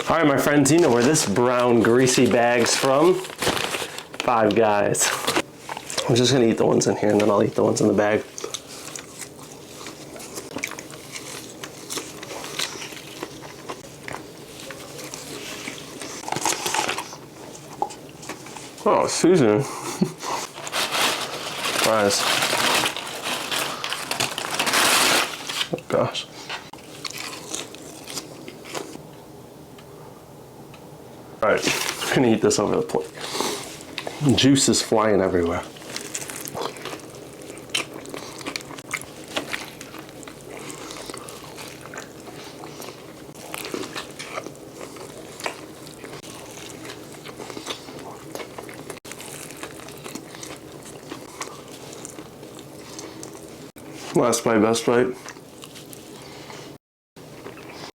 All right, my friends, you know where this brown greasy bag's from. Five Guys. I'm just gonna eat the ones in here and then I'll eat the ones in the bag. Oh, seasoning. Fries. Oh gosh. Alright, I'm gonna eat this over the plate. Juice is flying everywhere. Last bite, best bite.